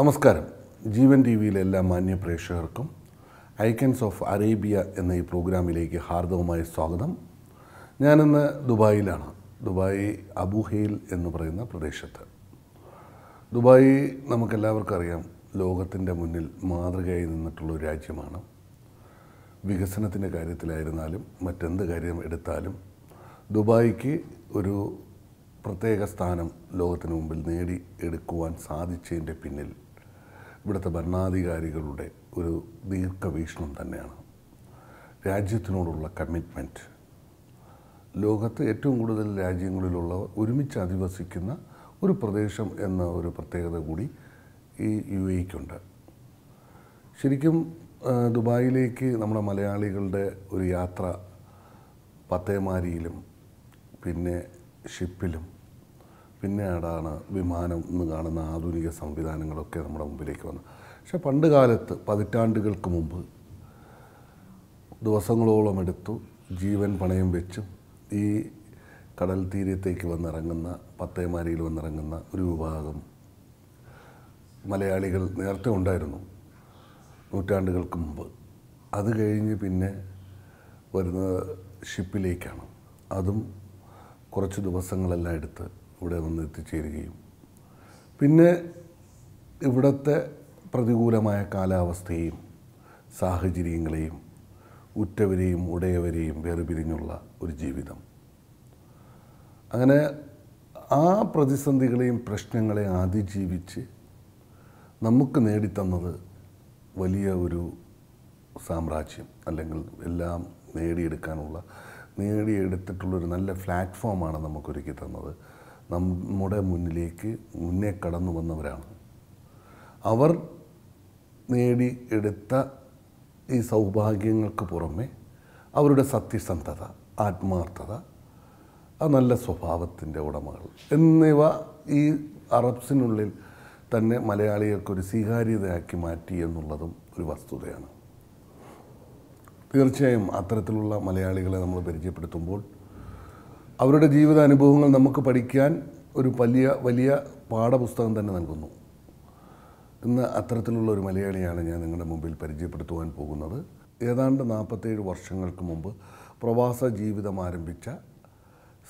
നമസ്കാരം. ജീവൻ ടി വിയിലെ എല്ലാ മാന്യ പ്രേക്ഷകർക്കും ഐക്കൺസ് ഓഫ് അറേബ്യ എന്ന ഈ പ്രോഗ്രാമിലേക്ക് ഹാർദവമായ സ്വാഗതം. ഞാനിന്ന് ദുബായിലാണ്. ദുബായ് അബുഹെയിൽ എന്ന് പറയുന്ന പ്രദേശത്ത്. ദുബായ് നമുക്കെല്ലാവർക്കും അറിയാം, ലോകത്തിൻ്റെ മുന്നിൽ മാതൃകയായി നിന്നിട്ടുള്ളൊരു രാജ്യമാണ്. വികസനത്തിൻ്റെ കാര്യത്തിലായിരുന്നാലും മറ്റെന്ത് കാര്യം എടുത്താലും ദുബായിക്ക് ഒരു പ്രത്യേക സ്ഥാനം ലോകത്തിന് മുമ്പിൽ നേടിയെടുക്കുവാൻ സാധിച്ചതിൻ്റെ പിന്നിൽ ഇവിടുത്തെ ഭരണാധികാരികളുടെ ഒരു ദീർഘവീക്ഷണം തന്നെയാണ്. രാജ്യത്തിനോടുള്ള കമ്മിറ്റ്മെൻറ്റ്. ലോകത്ത് ഏറ്റവും കൂടുതൽ രാജ്യങ്ങളിലുള്ളവർ ഒരുമിച്ച് അധിവസിക്കുന്ന ഒരു പ്രദേശം എന്ന ഒരു പ്രത്യേകത കൂടി ഈ UAEക്കുണ്ട്. ശരിക്കും ദുബായിലേക്ക് നമ്മുടെ മലയാളികളുടെ ഒരു യാത്ര പത്തേമാരിയിലും പിന്നെ ഷിപ്പിലും പിന്നെ അവിടാണ് വിമാനം എന്ന് കാണുന്ന ആധുനിക സംവിധാനങ്ങളൊക്കെ നമ്മുടെ മുമ്പിലേക്ക് വന്നു. പക്ഷെ പണ്ട് കാലത്ത് പതിറ്റാണ്ടുകൾക്ക് മുമ്പ് ദിവസങ്ങളോളം എടുത്തു ജീവൻ പണയം വെച്ചും ഈ കടൽ തീരത്തേക്ക് വന്നിറങ്ങുന്ന പത്തേമാരിയിൽ വന്നിറങ്ങുന്ന ഒരു വിഭാഗം മലയാളികൾ നേരത്തെ ഉണ്ടായിരുന്നു, നൂറ്റാണ്ടുകൾക്ക് മുമ്പ്. അത് കഴിഞ്ഞ് പിന്നെ വരുന്നത് ഷിപ്പിലേക്കാണ്. അതും കുറച്ച് ദിവസങ്ങളെല്ലാം എടുത്ത് ഇവിടെ വന്ന് എത്തിച്ചേരുകയും പിന്നെ ഇവിടുത്തെ പ്രതികൂലമായ കാലാവസ്ഥയെയും സാഹചര്യങ്ങളെയും ഉറ്റവരെയും ഉടയവരെയും വേർപിരിഞ്ഞുള്ള ഒരു ജീവിതം. അങ്ങനെ ആ പ്രതിസന്ധികളെയും പ്രശ്നങ്ങളെയും അതിജീവിച്ച് നമുക്ക് നേടിത്തന്നത് വലിയ ഒരു സാമ്രാജ്യം, അല്ലെങ്കിൽ എല്ലാം നേടിയെടുത്തിട്ടുള്ളൊരു നല്ല പ്ലാറ്റ്ഫോമാണ് നമുക്കൊരുക്കി തന്നത്. നമ്മുടെ മുന്നേ കടന്നു വന്നവരാണ്. അവർ നേടിയെടുത്ത ഈ സൗഭാഗ്യങ്ങൾക്ക് പുറമെ അവരുടെ സത്യസന്ധത, ആത്മാർത്ഥത, ആ നല്ല സ്വഭാവത്തിൻ്റെ ഉടമകൾ എന്നിവ ഈ അറബ്സിനുള്ളിൽ തന്നെ മലയാളികൾക്കൊരു സ്വീകാര്യതയാക്കി മാറ്റി എന്നുള്ളതും ഒരു വസ്തുതയാണ്. തീർച്ചയായും അത്തരത്തിലുള്ള മലയാളികളെ നമ്മൾ പരിചയപ്പെടുത്തുമ്പോൾ അവരുടെ ജീവിതാനുഭവങ്ങൾ നമുക്ക് പഠിക്കാൻ ഒരു വലിയ പാഠപുസ്തകം തന്നെ നൽകുന്നു. ഇന്ന് അത്തരത്തിലുള്ള ഒരു മലയാളിയാണ് ഞാൻ നിങ്ങളുടെ മുമ്പിൽ പരിചയപ്പെടുത്തുവാൻ പോകുന്നത്. ഏതാണ്ട് 47 വർഷങ്ങൾക്ക് മുമ്പ് പ്രവാസ ജീവിതം ആരംഭിച്ച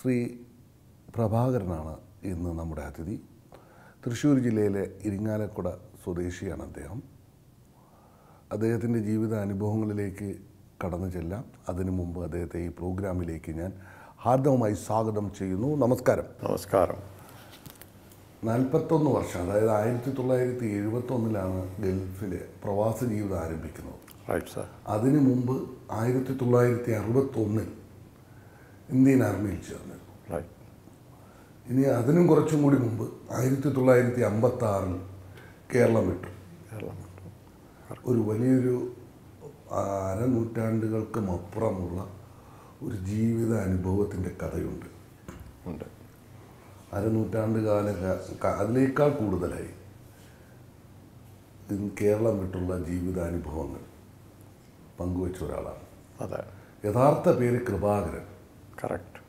ശ്രീ പ്രഭാകരനാണ് ഇന്ന് നമ്മുടെ അതിഥി. തൃശ്ശൂർ ജില്ലയിലെ ഇരിങ്ങാലക്കുട സ്വദേശിയാണ് അദ്ദേഹം. അദ്ദേഹത്തിൻ്റെ ജീവിത അനുഭവങ്ങളിലേക്ക് കടന്നു ചെല്ലാം. അതിനു മുമ്പ് അദ്ദേഹത്തെ ഈ പ്രോഗ്രാമിലേക്ക് ഞാൻ ഹാർദവമായി സ്വാഗതം ചെയ്യുന്നു. നമസ്കാരം. നമസ്കാരം. 41 വർഷം, അതായത് 1971 ഗൾഫിൽ പ്രവാസ ജീവിതം ആരംഭിക്കുന്നത്. അതിനു മുമ്പ് 1961 ഇന്ത്യൻ ആർമിയിൽ ചേർന്നു. ഇനി അതിനും കുറച്ചും കൂടി മുമ്പ് 1956 കേരളം വിട്ടു. ഒരു വലിയൊരു അരനൂറ്റാണ്ടുകൾക്കും അപ്പുറമുള്ള ഒരു ജീവിത അനുഭവത്തിൻ്റെ കഥയുണ്ട്. അരനൂറ്റാണ്ട് അതിനേക്കാൾ കൂടുതലായി കേരളം വിട്ടുള്ള ജീവിതാനുഭവങ്ങൾ പങ്കുവെച്ച ഒരാളാണ്. അതെ, യഥാർത്ഥ പേര് കൃപാകരൻ. കറക്റ്റ്.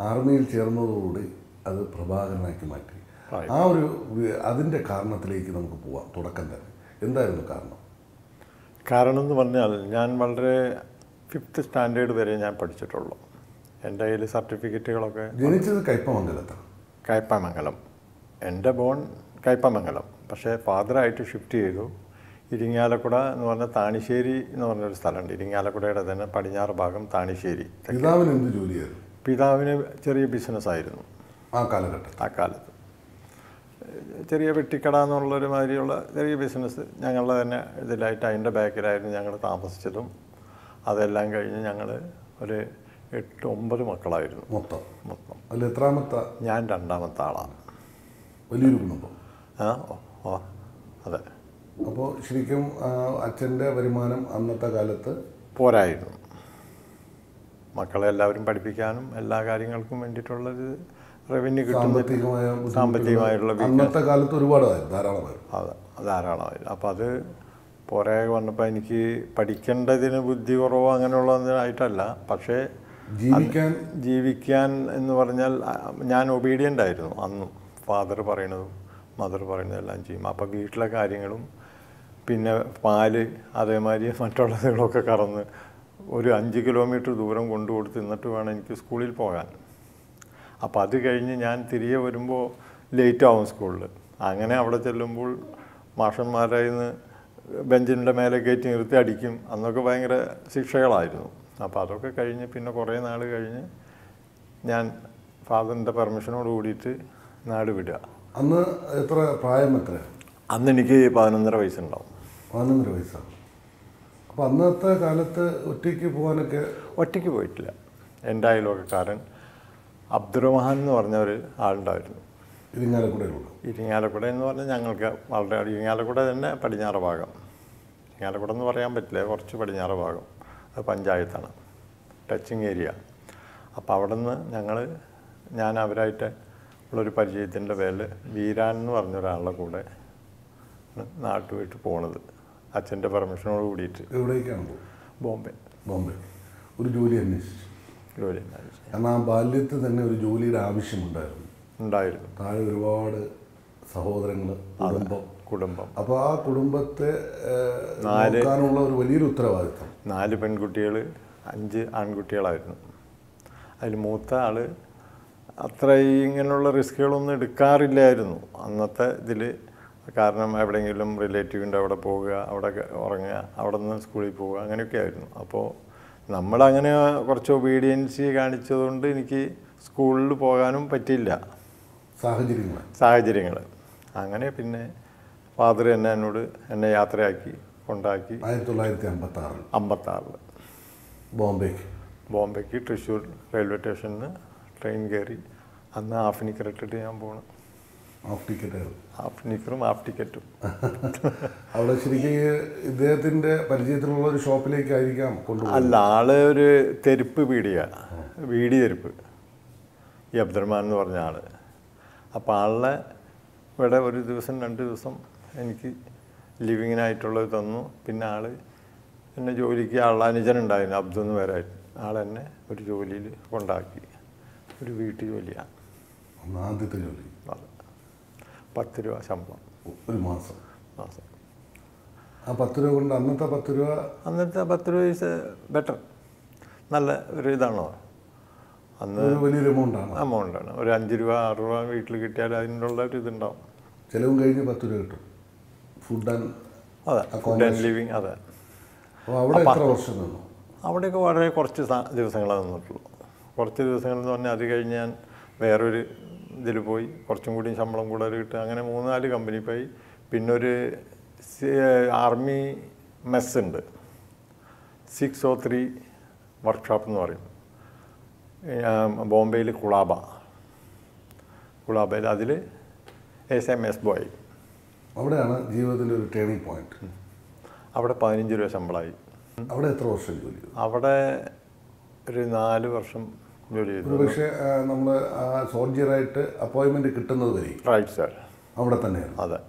ആർമിയിൽ ചേർന്നതോടുകൂടി അത് പ്രഭാകരനാക്കി മാറ്റി. അതിൻ്റെ കാരണത്തിലേക്ക് നമുക്ക് പോവാം. തുടക്കം തന്നെ എന്തായിരുന്നു കാരണം? കാരണം എന്ന് പറഞ്ഞാൽ ഞാൻ വളരെ 5th സ്റ്റാൻഡേർഡ് വരെ ഞാൻ പഠിച്ചിട്ടുള്ളൂ. എൻ്റെ കയ്യിൽ സർട്ടിഫിക്കറ്റുകളൊക്കെ. ജനിച്ചത് കയ്പമംഗലത്താണ്. കയ്പമംഗലം. എൻ്റെ ബോൺ കയ്പമംഗലം. പക്ഷേ ഫാദറായിട്ട് ഷിഫ്റ്റ് ചെയ്തു ഇരിങ്ങാലക്കുട എന്ന് പറഞ്ഞ താണിശ്ശേരി എന്ന് പറഞ്ഞൊരു സ്ഥലമുണ്ട്. ഇരിങ്ങാലക്കുടയുടെ തന്നെ പടിഞ്ഞാറ് ഭാഗം താണിശ്ശേരി. പിതാവിന് എന്ത് ജോലിയായിരുന്നു? പിതാവിന് ചെറിയ ബിസിനസ്സായിരുന്നു ആ കാലത്ത്. ചെറിയ വെട്ടിക്കട എന്നുള്ളൊരു മാതിരിയുള്ള ചെറിയ ബിസിനസ് ഞങ്ങളുടെ തന്നെ ഇതിലായിട്ട് അതിൻ്റെ ബാക്കിലായിരുന്നു ഞങ്ങൾ താമസിച്ചതും. അതെല്ലാം കഴിഞ്ഞ് ഞങ്ങൾ ഒരു 8-9 മക്കളായിരുന്നു മൊത്തം. അതിൽ എത്രാമത്തെ? ഞാൻ 2ാമത്തെ ആളാണ്. വലിയൊരു കുടുംബം. അതെ. അപ്പോൾ ശരിക്കും അച്ഛൻ്റെ വരുമാനം അന്നത്തെ കാലത്ത് പോരായിരുന്നു. മക്കളെ എല്ലാവരും പഠിപ്പിക്കാനും എല്ലാ കാര്യങ്ങൾക്കും വേണ്ടിയിട്ടുള്ളൊരു റവന്യൂ കിട്ടുന്ന സാമ്പത്തികമായിട്ടുള്ള അന്നത്തെ കാലത്ത് ഒരുപാട് ധാരാളമായിരുന്നു. അപ്പോൾ അത് പോരാ വന്നപ്പോൾ എനിക്ക് പഠിക്കേണ്ടതിന് ബുദ്ധി കുറവോ അങ്ങനെയുള്ളതായിട്ടല്ല, പക്ഷേ ജീവിക്കാൻ എന്ന് പറഞ്ഞാൽ ഞാൻ ഒബീഡിയൻ്റ് ആയിരുന്നു. അന്നും ഫാദർ പറയണതും മദർ പറയുന്നതെല്ലാം ചെയ്യും. അപ്പോൾ വീട്ടിലെ കാര്യങ്ങളും പിന്നെ പാല് അതേമാതിരി മറ്റുള്ളതുകളൊക്കെ കറന്ന് ഒരു 5 കിലോമീറ്റർ ദൂരം കൊണ്ടു കൊടുത്ത് എന്നിട്ട് വേണം എനിക്ക് സ്കൂളിൽ പോകാൻ. അപ്പോൾ അത് കഴിഞ്ഞ് ഞാൻ തിരികെ വരുമ്പോൾ ലേറ്റ് ആവും സ്കൂളിൽ. അങ്ങനെ അവിടെ ചെല്ലുമ്പോൾ മാഷന്മാരായി നിന്ന് ബെഞ്ചിൻ്റെ മേലെ കയറ്റി നിർത്തി അടിക്കും. അന്നൊക്കെ ഭയങ്കര ശിക്ഷകളായിരുന്നു. അപ്പോൾ അതൊക്കെ കഴിഞ്ഞ് പിന്നെ കുറേ നാൾ കഴിഞ്ഞ് ഞാൻ ഫാദറിൻ്റെ പെർമിഷനോട് കൂടിയിട്ട് നാട് വിടുക. അന്ന് എത്ര പ്രായം എത്ര? അന്ന് എനിക്ക് 11.5 വയസ്സുണ്ടാവും. 11.5 വയസ്സാണ്. അപ്പോൾ അന്നത്തെ കാലത്ത് ഒറ്റയ്ക്ക് പോകാനൊക്കെ? ഒറ്റയ്ക്ക് പോയിട്ടില്ല. എൻ്റെ അയൽവക്കക്കാരൻ അബ്ദുറഹ്മാൻ എന്ന് പറഞ്ഞ ഒരു ആളുണ്ടായിരുന്നു. ഇരിങ്ങാലക്കുടയിലുള്ള? ഇരിങ്ങാലക്കുട എന്ന് പറഞ്ഞാൽ ഞങ്ങൾക്ക് വളരെ ഇരിങ്ങാലക്കുട തന്നെ പടിഞ്ഞാറ് ഭാഗം. ഇരിങ്ങാലക്കുട എന്ന് പറയാൻ പറ്റില്ല, കുറച്ച് പടിഞ്ഞാറ് ഭാഗം. അത് പഞ്ചായത്താണ്, ടച്ചിങ് ഏരിയ. അപ്പോൾ അവിടെ നിന്ന് ഞാൻ അവരായിട്ട് ഉള്ളൊരു പരിചയത്തിൻ്റെ പേരിൽ വീരാൻ എന്ന് പറഞ്ഞൊരാളുടെ കൂടെ നാട്ടു വിട്ട് പോണത് അച്ഛൻ്റെ പെർമിഷനോട് കൂടിയിട്ട്. എവിടേക്കാണ്? ബോംബെ. ഒരു ജോലി അന്വേഷിച്ചു? ജോലി അന്വേഷിച്ചു. കാരണം ആ ബാല്യത്തിൽ തന്നെ ഒരു ജോലിയുടെ ആവശ്യമുണ്ടായിരുന്നു. താഴെ ഒരുപാട് സഹോദരങ്ങൾ, കുടുംബം. അപ്പോൾ ആ കുടുംബത്തെ നോക്കാനുള്ള ഒരു വലിയൊരു ഉത്തരവാദിത്വം. 4 പെൺകുട്ടികൾ, 5 ആൺകുട്ടികളായിരുന്നു. അതിൽ മൂത്ത ആൾ അത്ര ഇങ്ങനെയുള്ള റിസ്കുകളൊന്നും എടുക്കാറില്ലായിരുന്നു അന്നത്തെ ഇതിൽ. കാരണം എവിടെയെങ്കിലും റിലേറ്റീവിൻ്റെ അവിടെ പോവുക, അവിടെ ഉറങ്ങുക, അവിടെ നിന്ന് സ്കൂളിൽ പോവുക, അങ്ങനെയൊക്കെ ആയിരുന്നു. അപ്പോൾ നമ്മളങ്ങനെ കുറച്ച് ഒബീഡിയൻസി കാണിച്ചതുകൊണ്ട് എനിക്ക് സ്കൂളിൽ പോകാനും പറ്റിയില്ല. സാഹചര്യങ്ങൾ അങ്ങനെ പിന്നെ ഫാദർ എന്നെ യാത്രയാക്കി കൊണ്ടാക്കി 1956 ബോംബെക്ക് തൃശ്ശൂർ റെയിൽവേ സ്റ്റേഷനിൽ ട്രെയിൻ കയറി. അന്ന് ഹാഫ് നിക്കർ ഇട്ടിട്ട് ഞാൻ പോകണം. ഹാഫ് നിക്കറും ഹാഫ് ടിക്കറ്റും. അവിടെ ശരിക്കും ഇദ്ദേഹത്തിൻ്റെ പരിചയത്തിലുള്ള ഒരു ഷോപ്പിലേക്കായിരിക്കാം കൊണ്ടുപോകുന്നത്? അല്ല, ആള് ഒരു തെരുപ്പ് വീടി തെരുപ്പ്, ഈ അബ്ദുറഹ്മാൻ എന്ന് പറഞ്ഞ ആൾ. അപ്പോൾ ആളിനെ ഇവിടെ ഒരു ദിവസം 2 ദിവസം എനിക്ക് ലിവിങ്ങിനായിട്ടുള്ളത് തന്നു. പിന്നെ ആൾ എന്നെ ജോലിക്ക് അനുജനുണ്ടായിരുന്നു, അബ്ദു എന്ന് പേരായിരുന്നു. ആളെന്നെ ഒരു ജോലിയിൽ കൊണ്ടാക്കി. ഒരു വീട്ടു ജോലിയാണ്. ആദ്യത്തെ ജോലി? 10 രൂപ ശമ്പളം ഒരു മാസം. ആ 10 രൂപ കൊണ്ട് അന്നത്തെ 10 രൂപ ഈസ് ബെറ്റർ. നല്ല ഒരു ഇതാണോ അന്ന്? വലിയൊരു എമൗണ്ടാണ്. ഒരു 5 രൂപ 6 രൂപ വീട്ടിൽ കിട്ടിയാൽ അതിനുള്ള ഒരു ഇതുണ്ടാവും. ചിലവും കഴിഞ്ഞ് 10 രൂപ കിട്ടും. Food and living. അതെ. അവിടെ എത്ര വർഷം നിന്നു? അവിടെയൊക്കെ വളരെ കുറച്ച് ദിവസങ്ങളെ നിന്നിട്ടുള്ളൂ. കുറച്ച് ദിവസങ്ങളെന്ന് പറഞ്ഞാൽ അത് കഴിഞ്ഞ് ഞാൻ വേറൊരു ഇതിൽ പോയി കുറച്ചും കൂടി ശമ്പളം കൂടുതൽ കിട്ടുക. അങ്ങനെ 3-4 കമ്പനി പോയി. പിന്നെ ഒരു ആർമി മെസ് ഉണ്ട്, 603 വർക്ക്ഷോപ്പ് എന്ന് പറയും, ബോംബെയിൽ കുളാബയിൽ. അതിൽ SMS ബോയ്. അവിടെയാണ് ജീവിതത്തിൻ്റെ ഒരു ടേണിംഗ് പോയിന്റ്. അവിടെ 15 രൂപ ശമ്പളമായി. അവിടെ എത്ര വർഷം ജോലി ചെയ്തു? അവിടെ ഒരു 4 വർഷം ജോലി ചെയ്തു. പക്ഷേ നമ്മൾ സോൾജിയറായിട്ട് അപ്പോയിൻമെൻറ്റ് കിട്ടുന്നത് വരെ? റൈറ്റ് സാർ, അവിടെ തന്നെയാണ്. അതെ.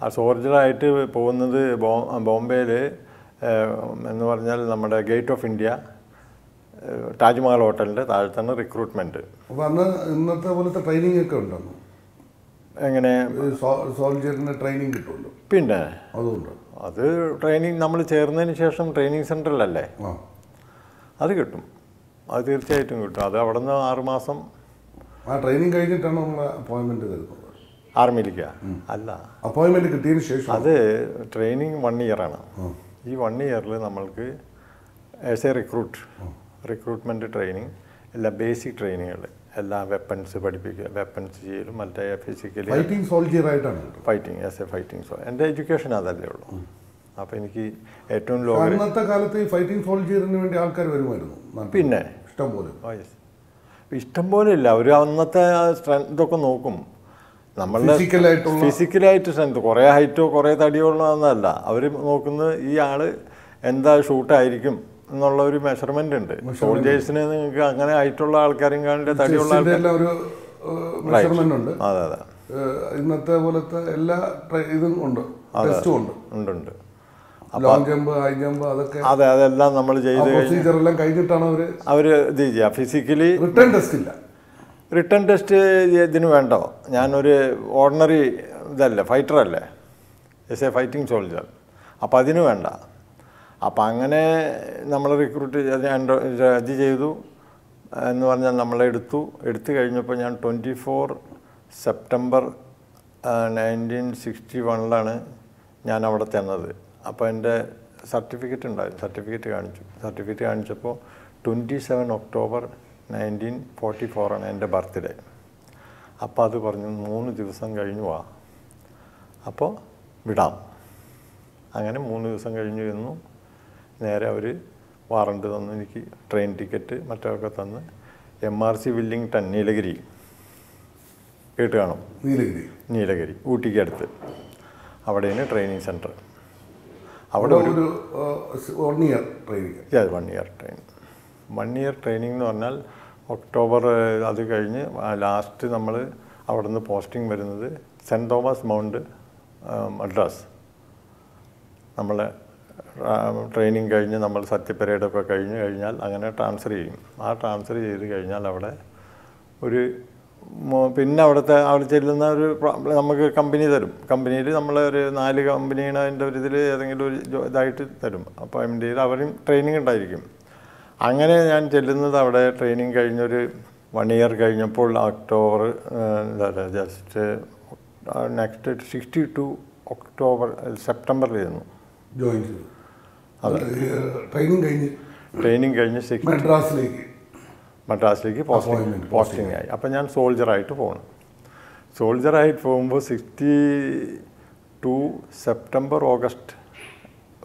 ആ സോൾജിയറായിട്ട് പോകുന്നത് ബോംബെയിൽ എന്ന് പറഞ്ഞാൽ നമ്മുടെ ഗേറ്റ് ഓഫ് ഇന്ത്യ, താജ്മഹൽ ഹോട്ടലിൻ്റെ താഴെ തന്നെ റിക്രൂട്ട്മെൻറ്റ്. അപ്പോൾ അന്ന് ഇന്നത്തെ പോലത്തെ ട്രെയിനിങ് ഒക്കെ ഉണ്ടെന്നു? എങ്ങനെ? സോൾജിയറിന് ട്രെയിനിങ് കിട്ടുമല്ലോ. പിന്നെ അതുകൊണ്ട് അത് ട്രെയിനിങ് നമ്മൾ ചേർന്നതിന് ശേഷം ട്രെയിനിങ് സെൻറ്ററിലല്ലേ, അത് കിട്ടും. അത് തീർച്ചയായിട്ടും കിട്ടും. അത് അവിടെ നിന്ന് 6 മാസം. ആ ട്രെയിനിങ് കഴിഞ്ഞിട്ടാണ് നമ്മൾ അപ്പോയിൻമെൻറ്റ് തരുന്നത് ആർമിയിലേക്ക്? അല്ല, അപ്പോയിൻമെൻറ്റ് കിട്ടിയതിന് ശേഷം. അത് ട്രെയിനിങ് 1 ഇയറാണ്. ഈ 1 ഇയറിൽ നമ്മൾക്ക് ആസ് എ റിക്രൂട്ട്മെൻറ്റ് ട്രെയിനിങ്, എല്ലാ ബേസിക് ട്രെയിനിങ്ങുകൾ, എല്ലാ വെപ്പൺസ് പഠിപ്പിക്കുക, വെപ്പൺസ് ചെയ്യലും മറ്റേ ഫിസിക്കലി ഫൈറ്റിംഗ് സോൾജിയറായിട്ടാണ്. As a fighting soldier. എൻ്റെ എഡ്യൂക്കേഷൻ അതല്ലേ ഉള്ളൂ. അപ്പോൾ എനിക്ക് ഏറ്റവും അന്നത്തെ കാലത്ത് ഈ ഫൈറ്റിംഗ് സോൾജിയറിന് വേണ്ടി ആൾക്കാർ വരുമായിരുന്നു. പിന്നെ ഇഷ്ടംപോലെ ഇല്ല. അവർ അന്നത്തെ ഇതൊക്കെ നോക്കും. നമ്മളുടെ ഫിസിക്കലായിട്ട് സ്ട്രെങ്ത്, കുറേ ഹൈറ്റോ കുറേ തടിയോ ഉള്ളതെന്നല്ല അവർ നോക്കുന്നത്. ഈ ആൾ എന്താ ഷൂട്ടായിരിക്കും എന്നുള്ള ഒരു മെഷർമെന്റ് ഉണ്ട്. സോൾജേഴ്സിന് നിങ്ങൾക്ക് അങ്ങനെ ഹൈറ്റുള്ള ആൾക്കാരും കാണില്ല, തടിയുള്ള മെഷർമെന്റ് ഉണ്ട്. അതെ അതെ. ഇന്നത്തെ പോലത്തെ എല്ലാ ഇതും ഉണ്ട്, ടെസ്റ്റും ഉണ്ട്. ഉണ്ട്. ലോങ് ജമ്പ്, ഹൈ ജമ്പ്, അതൊക്കെ അതെ, അതെല്ലാം നമ്മൾ ചെയ്ത് പ്രൊസീജിയർ എല്ലാം കഴിഞ്ഞിട്ടാണ് അവർ ഇത് ചെയ്യുക. ഫിസിക്കലി റിട്ടേൺ ടെസ്റ്റ് ഇല്ല. റിട്ടേൺ ടെസ്റ്റ് ഇതിന് വേണ്ടോ? ഞാനൊരു ഓർഡിനറി ഇതല്ലേ, ഫൈറ്ററല്ലേ, എസ് എ ഫൈറ്റിംഗ് സോൾജർ. അപ്പം അതിന് വേണ്ട. അപ്പം അങ്ങനെ നമ്മൾ റിക്രൂട്ട് ഇത് ചെയ്തു എന്ന് പറഞ്ഞാൽ നമ്മളെ എടുത്തു കഴിഞ്ഞപ്പോൾ ഞാൻ 24 സെപ്റ്റംബർ 1961 ഞാൻ അവിടെ ചെന്നത്. അപ്പോൾ എൻ്റെ സർട്ടിഫിക്കറ്റ് ഉണ്ടായിരുന്നു. സർട്ടിഫിക്കറ്റ് കാണിച്ചപ്പോൾ 27 ഒക്ടോബർ 1944 എൻ്റെ ബർത്ത്ഡേ. അപ്പോൾ അത് പറഞ്ഞു 3 ദിവസം കഴിഞ്ഞു വാ, അപ്പോൾ വിടാം. അങ്ങനെ 3 ദിവസം കഴിഞ്ഞു ചെന്നു. നേരെ അവർ വാറണ്ട് തന്നു, എനിക്ക് ട്രെയിൻ ടിക്കറ്റ് മറ്റൊക്കെ തന്ന് MRC വില്ലിംഗ്ടൺ, നീലഗിരി കേട്ട് കാണും, നീലഗിരി ഊട്ടിക്ക് അടുത്ത്, അവിടെയാണ് ട്രെയിനിങ് സെൻറ്റർ. അവിടെ ഒരു 1 ഇയർ ട്രെയിനിങ്. 1 ഇയർ ട്രെയിനിങ് എന്ന് പറഞ്ഞാൽ ഒക്ടോബർ അത് കഴിഞ്ഞ് ലാസ്റ്റ് നമ്മൾ അവിടെ നിന്ന് പോസ്റ്റിംഗ് വരുന്നത് സെൻറ്റ് തോമസ് മൗണ്ട് മദ്രാസ്. നമ്മളെ ട്രെയിനിങ് കഴിഞ്ഞ് നമ്മൾ സത്യപരേഡൊക്കെ കഴിഞ്ഞാൽ അങ്ങനെ ട്രാൻസ്ഫർ ചെയ്യും. ആ ട്രാൻസ്ഫർ ചെയ്ത് കഴിഞ്ഞാൽ അവിടെ ഒരു പിന്നെ അവിടെ ചെല്ലുന്ന ഒരു നമുക്ക് കമ്പനി തരും. കമ്പനിയിൽ നമ്മൾ ഒരു 4 കമ്പനിയാണ് അതിൻ്റെ ഒരു ഇതിൽ ഏതെങ്കിലും ഒരു ഇതായിട്ട് തരും. അപ്പോൾ MDയിൽ അവരും ട്രെയിനിങ് ഉണ്ടായിരിക്കും. അങ്ങനെ ഞാൻ ചെല്ലുന്നത് അവിടെ ട്രെയിനിങ് കഴിഞ്ഞൊരു 1 ഇയർ കഴിഞ്ഞപ്പോൾ ഒക്ടോബർ ജസ്റ്റ് നെക്സ്റ്റ് 62 സെപ്റ്റംബറിൽ ചെന്നു ജോയിൻ ചെയ്തു. ട്രെയിനിങ് കഴിഞ്ഞ് മദ്രാസിലേക്ക് പോസ്റ്റിംഗ് ആയി. അപ്പം ഞാൻ സോൾജറായിട്ട് പോകണം. സോൾജറായിട്ട് പോകുമ്പോൾ 62 സെപ്റ്റംബർ ഓഗസ്റ്റ്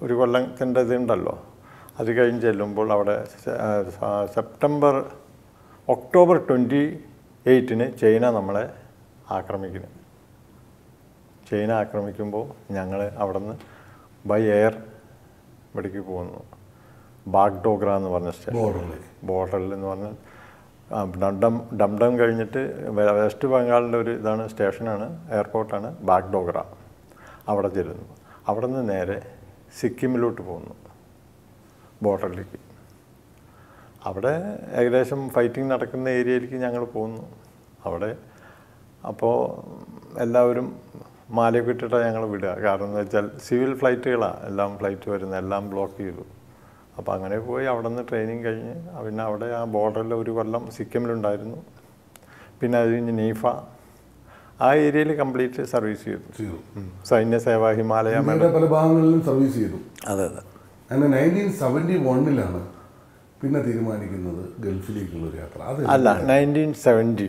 ഒരു കൊല്ലത്തിൻ്റെ ഇതുണ്ടല്ലോ, അത് കഴിഞ്ഞ് ചെല്ലുമ്പോൾ അവിടെ ഒക്ടോബർ 28 ചൈന നമ്മളെ ആക്രമിക്കുന്നു. ചൈന ആക്രമിക്കുമ്പോൾ ഞങ്ങൾ അവിടെ നിന്ന് ബൈ എയർ ഇവിടേക്ക് പോകുന്നു. ബാഗ്ഡോഗ്ര എന്ന് പറഞ്ഞ ബോർഡറിൽ എന്ന് പറഞ്ഞാൽ ഡംഡം കഴിഞ്ഞിട്ട് വെസ്റ്റ് ബംഗാളിൻ്റെ ഒരു ഇതാണ്, സ്റ്റേഷനാണ്, എയർപോർട്ടാണ് ബാഗ്ഡോഗ്ര. അവിടെ ചെല്ലുന്നു. അവിടെ നിന്ന് നേരെ സിക്കിമിലോട്ട് പോകുന്നു, ബോർഡറിലേക്ക്. അവിടെ ഏകദേശം ഫൈറ്റിംഗ് നടക്കുന്ന ഏരിയയിലേക്ക് ഞങ്ങൾ പോകുന്നു. അവിടെ അപ്പോൾ എല്ലാവരും മാലയൊക്കെ ഇട്ടിട്ടാണ് ഞങ്ങൾ വിടുക. കാരണം എന്ന് വെച്ചാൽ സിവിൽ ഫ്ലൈറ്റുകളാണ് എല്ലാം ഫ്ലൈറ്റ് വരുന്നത്, എല്ലാം ബ്ലോക്ക് ചെയ്തു. അപ്പോൾ അങ്ങനെ പോയി അവിടെ നിന്ന് ട്രെയിനിങ് കഴിഞ്ഞ് പിന്നെ അവിടെ ആ ബോർഡറിൽ ഒരു കൊല്ലം സിക്കിമിലുണ്ടായിരുന്നു. പിന്നെ അത് കഴിഞ്ഞ് നീഫ ആ ഏരിയയിൽ കംപ്ലീറ്റ് സർവീസ് ചെയ്തു. സൈന്യസേവ, ഹിമാലയ പല ഭാഗങ്ങളിലും സർവീസ് ചെയ്തു. അതെ. അങ്ങനെ 1971 പിന്നെ തീരുമാനിക്കുന്നത് ഗൾഫിലേക്കുള്ളൊരു യാത്ര. അല്ല, 1970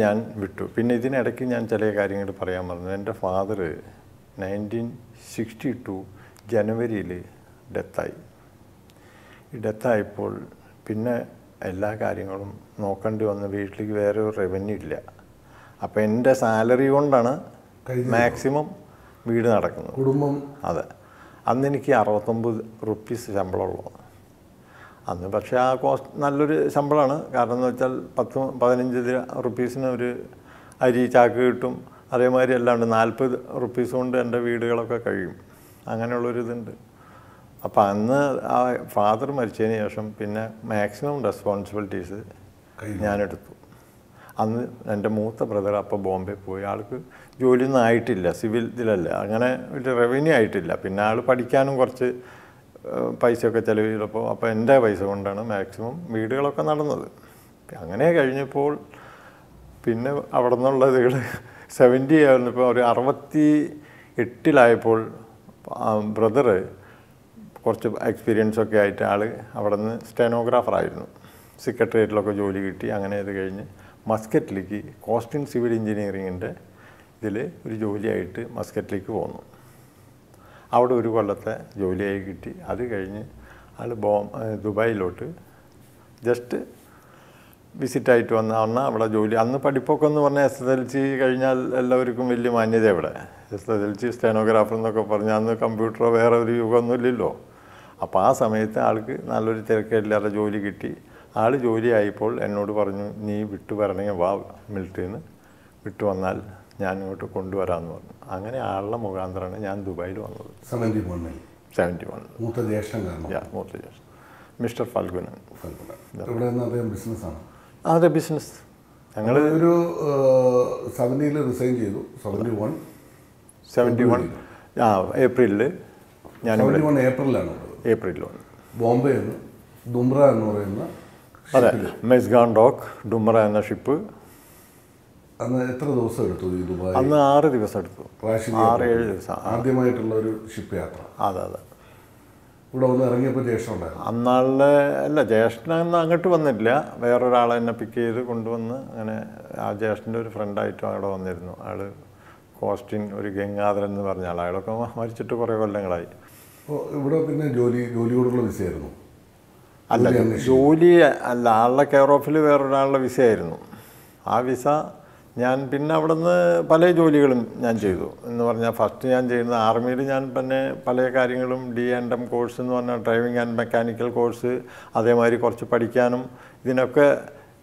ഞാൻ വിട്ടു. പിന്നെ ഇതിനിടയ്ക്ക് ഞാൻ ചില കാര്യങ്ങൾ പറയാൻ പറഞ്ഞു. എൻ്റെ ഫാദർ 1962 ജനുവരിയിൽ ഡെത്തായി. ഈ ഡെത്തായപ്പോൾ പിന്നെ എല്ലാ കാര്യങ്ങളും നോക്കേണ്ടി വന്ന് വീട്ടിലേക്ക് വേറെ ഒരു റവന്യൂ ഇല്ല. അപ്പോൾ എൻ്റെ സാലറി കൊണ്ടാണ് മാക്സിമം വീട് നടക്കുന്നത്, കുടുംബം. അതെ. അന്ന് എനിക്ക് 69 റുപ്പീസ് ശമ്പളമുള്ളൂ അന്ന്. പക്ഷേ ആ കോസ്റ്റ് നല്ലൊരു ശമ്പളമാണ്. കാരണം എന്ന് വെച്ചാൽ 10-15 റുപ്പീസിന് ഒരു അരി ചാക്ക് കിട്ടും. അതേമാതിരി എല്ലാം ഉണ്ട്. 40 റുപ്പീസ് കൊണ്ട് എൻ്റെ വീടുകളൊക്കെ കഴിയും. അങ്ങനെയുള്ളൊരിതുണ്ട്. അപ്പോൾ അന്ന് ആ ഫാദർ മരിച്ചതിന് ശേഷം പിന്നെ മാക്സിമം റെസ്പോൺസിബിലിറ്റീസ് ഞാനെടുത്തു. അന്ന് എൻ്റെ മൂത്ത ബ്രദർ അപ്പോൾ ബോംബെ പോയി. ആൾക്ക് ജോലിയൊന്നും ആയിട്ടില്ല, സിവിൽ ഇതിലല്ല, അങ്ങനെ ഒരു റവന്യൂ ആയിട്ടില്ല. പിന്നെ ആൾ പഠിക്കാനും കുറച്ച് പൈസയൊക്കെ ചിലവ് ചെയ്തപ്പോൾ അപ്പോൾ എൻ്റെ പൈസ കൊണ്ടാണ് മാക്സിമം വീടുകളൊക്കെ നടന്നത്. അങ്ങനെ കഴിഞ്ഞപ്പോൾ പിന്നെ അവിടെ നിന്നുള്ള ഇതുകൾ 70 ആയിരുന്നപ്പോൾ ഒരു 68 ബ്രദറ് കുറച്ച് എക്സ്പീരിയൻസൊക്കെ ആയിട്ട് ആൾ അവിടെ നിന്ന് സ്റ്റെനോഗ്രാഫറായിരുന്നു. സെക്രട്ടേറിയറ്റിലൊക്കെ ജോലി കിട്ടി. അങ്ങനെ ഇത് കഴിഞ്ഞ് മസ്കറ്റിലേക്ക് കോസ്റ്റിംഗ് സിവിൽ എഞ്ചിനീയറിങ്ങിൻ്റെ ഇതിൽ ഒരു ജോലിയായിട്ട് മസ്കറ്റിലേക്ക് പോന്നു. അവിടെ ഒരു കൊല്ലത്തെ ജോലിയായി കിട്ടി. അത് കഴിഞ്ഞ് ആൾ ദുബായിലോട്ട് ജസ്റ്റ് വിസിറ്റായിട്ട് വന്ന അവിടെ ജോലി. അന്ന് പഠിപ്പൊക്കെ എന്ന് പറഞ്ഞാൽ SSLC കഴിഞ്ഞാൽ എല്ലാവർക്കും വലിയ മാന്യത. ഇവിടെ SSLC സ്റ്റെനോഗ്രാഫർ എന്നൊക്കെ പറഞ്ഞാൽ അന്ന് കമ്പ്യൂട്ടറോ വേറെ ഒരു യുഗമൊന്നും ഇല്ലല്ലോ. അപ്പോൾ ആ സമയത്ത് ആൾക്ക് നല്ലൊരു തിരക്കില്ലാതെ ജോലി കിട്ടി. ആൾ ജോലിയായപ്പോൾ എന്നോട് പറഞ്ഞു, നീ വിട്ടു വരണമെങ്കിൽ വാ, മിലിറ്ററിയിൽ നിന്ന് വിട്ടു വന്നാൽ ഞാൻ ഇങ്ങോട്ട് കൊണ്ടുവരാമെന്ന് പറഞ്ഞു. അങ്ങനെ ആളുടെ മുഖാന്തരമാണ് ഞാൻ ദുബായിൽ വന്നത്. 71 മൂത്ത ജ്യേഷ്ഠൻ മിസ്റ്റർ ഫൽഗുനൻ. അതെ ബിസിനസ്. ഞങ്ങൾ ഒരു 70 റിസൈൻ ചെയ്തു. 71 ഏപ്രിലിൽ ഞാനിവിടെ 71 ഏപ്രിലാണ് ഏപ്രിലിൽ വന്നു. ബോംബെ നിന്ന് ദുംറ എന്ന് പറയുന്ന അതെ, മെസ്ഗാൻ ഡോക്ക് ഡുംറ എന്ന ഷിപ്പ്. അന്ന് എത്ര ദിവസം എടുത്തു ഈ ദുബായ്? അന്ന് 6 ദിവസം എടുത്തു. 6-7 ദിവസം. ആദ്യമായിട്ടുള്ള ഒരു ഷിപ്പ് യാത്ര. അതെ. ഇവിടെ വന്ന് ഇറങ്ങിയപ്പോൾ ജ്യേഷ്ഠൻ ഉണ്ടായിരുന്നു? അന്നാളിലെ അല്ല, ജ്യേഷ്ഠനൊന്നും അങ്ങോട്ട് വന്നിട്ടില്ല. വേറൊരാളെ എന്നെ പിക്ക് ചെയ്ത് കൊണ്ടുവന്ന് അങ്ങനെ ആ ജ്യേഷ്ഠൻ്റെ ഒരു ഫ്രണ്ടായിട്ടും അവിടെ വന്നിരുന്നു. അയാൾ കോസ്റ്റിൻ ഒരു ഗംഗാധരൻ എന്ന് പറഞ്ഞ ആൾ. അയാളൊക്കെ മരിച്ചിട്ട് കുറേ കൊല്ലങ്ങളായി. അപ്പോൾ ഇവിടെ പിന്നെ ജോലിയോടുള്ള വിസയായിരുന്നു? അല്ല, ജോലി അല്ല, ആളുടെ കെയർ ഓഫിൽ വേറൊരാളുടെ വിസയായിരുന്നു. ആ വിസ ഞാൻ പിന്നെ അവിടെ നിന്ന് പല ജോലികളും ഞാൻ ചെയ്തു. എന്ന് പറഞ്ഞാൽ ഫസ്റ്റ് ഞാൻ ചെയ്യുന്നത് ആർമിയിൽ ഞാൻ പിന്നെ പല കാര്യങ്ങളും D&M കോഴ്സ് എന്ന് പറഞ്ഞാൽ ഡ്രൈവിംഗ് ആൻഡ് മെക്കാനിക്കൽ കോഴ്സ്, അതേമാതിരി കുറച്ച് പഠിക്കാനും ഇതിനൊക്കെ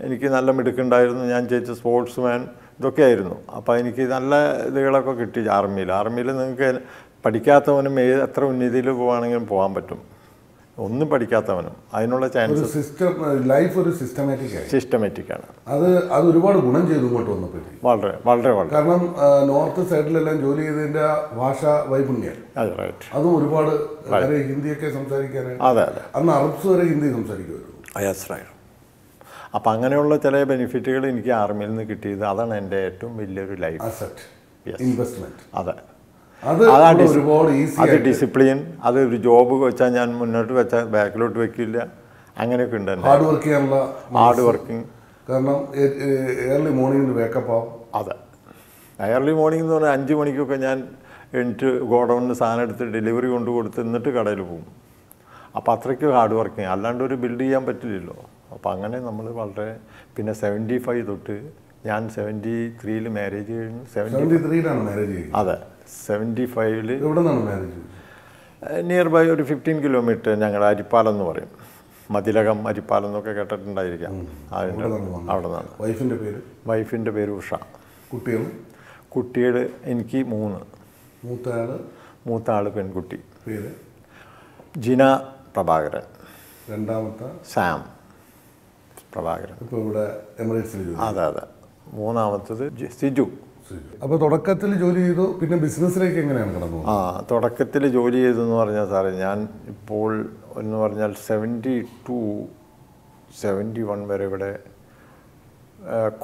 എനിക്ക് നല്ല മിടുക്കുണ്ടായിരുന്നു. ഞാൻ ചെയ്ത സ്പോർട്സ് മാൻ ഇതൊക്കെ ആയിരുന്നു. അപ്പോൾ എനിക്ക് നല്ല ഇതുകളൊക്കെ കിട്ടി ആർമിയിൽ. നിങ്ങൾക്ക് പഠിക്കാത്തവനും എത്ര ഉന്നതിയിൽ പോവുകയാണെങ്കിലും പോകാൻ പറ്റും. ഒന്നും പഠിക്കാത്തവനും അതിനുള്ള ചാൻസ്. ലൈഫ് ഒരു സിസ്റ്റമാറ്റിക്കാണ്. അത് ഒരുപാട് ഗുണം ചെയ്തു ഇങ്ങോട്ട് വന്നപ്പോഴത്തേക്ക്. വളരെ കാരണം നോർത്ത് സൈഡിലെല്ലാം ജോലി ചെയ്തതിൻ്റെ ഭാഷാ വൈപുണ്യം അതും ഒരുപാട് ഹിന്ദിയൊക്കെ സംസാരിക്കാനായിട്ട്. അതെ. അന്ന് അറബ്സ് വരെ ഹിന്ദി സംസാരിക്കുമായിരുന്നു. അപ്പം അങ്ങനെയുള്ള ചില ബെനിഫിറ്റുകൾ എനിക്ക് ആർമിയിൽ നിന്ന് കിട്ടിയത്. അതാണ് എൻ്റെ ഏറ്റവും വലിയൊരു ലൈഫ് അസറ്റ് ഇൻവെസ്റ്റ്മെൻറ്റ്. അതെ, അതാണ് ഒരുപാട് ഈസി. അത് ഡിസിപ്ലിൻ, അത് ഒരു ജോബ് വെച്ചാൽ ഞാൻ മുന്നോട്ട് വെച്ചാൽ ബാക്കിലോട്ട് വെക്കില്ല. അങ്ങനെയൊക്കെ ഉണ്ട്. Hard working. കാരണം ഏർലി മോർണിംഗ് വേക്കപ്പ് ആവും. അതെ, ഏർലി മോർണിംഗ് എന്ന് പറഞ്ഞാൽ 5 മണിക്കൊക്കെ ഞാൻ എണീറ്റ് ഗോഡൗണിന് സാധനം എടുത്ത് ഡെലിവറി കൊണ്ട് കൊടുത്ത് എന്നിട്ട് കടയിൽ പോകും. അപ്പോൾ അത്രയ്ക്ക് ഹാർഡ് വർക്കിംഗ്. അല്ലാണ്ട് ഒരു ബിൽഡ് ചെയ്യാൻ പറ്റില്ലല്ലോ. അപ്പോൾ അങ്ങനെ നമ്മൾ വളരെ പിന്നെ 75 തൊട്ട് ഞാൻ 73-ൽ മാരേജ് കഴിഞ്ഞു. 73-ലാണ് മാരേജ് കഴിഞ്ഞു? അതെ. 75-ൽ എവിടെ നിന്നാണ് മാരേജ്? നിയർ ബൈ ഒരു 15 കിലോമീറ്റർ. ഞങ്ങളുടെ അരിപ്പാലം എന്ന് പറയും. മതിലകം അരിപ്പാലം എന്നൊക്കെ കേട്ടിട്ടുണ്ടായിരിക്കാം. അതിൻ്റെ അവിടെ നിന്നാണ്. വൈഫിൻ്റെ പേര് ഉഷ. കുട്ടികൾ എനിക്ക് 3. മൂത്ത ആൾ പെൺകുട്ടി. ജിന പ്രഭാകരൻ. രണ്ടാമത്തെ സാം പ്രഭാകരൻ. അതെ. മൂന്നാമത്തത് സിജു. അപ്പോൾ തുടക്കത്തിൽ ജോലി ചെയ്തു, പിന്നെ ബിസിനസ്സിലേക്ക് എങ്ങനെയാണ് കടന്നു? തുടക്കത്തിൽ ജോലി ചെയ്തെന്ന് പറഞ്ഞാൽ സാറേ, ഞാൻ ഇപ്പോൾ എന്ന് പറഞ്ഞാൽ 72-71 വരെ ഇവിടെ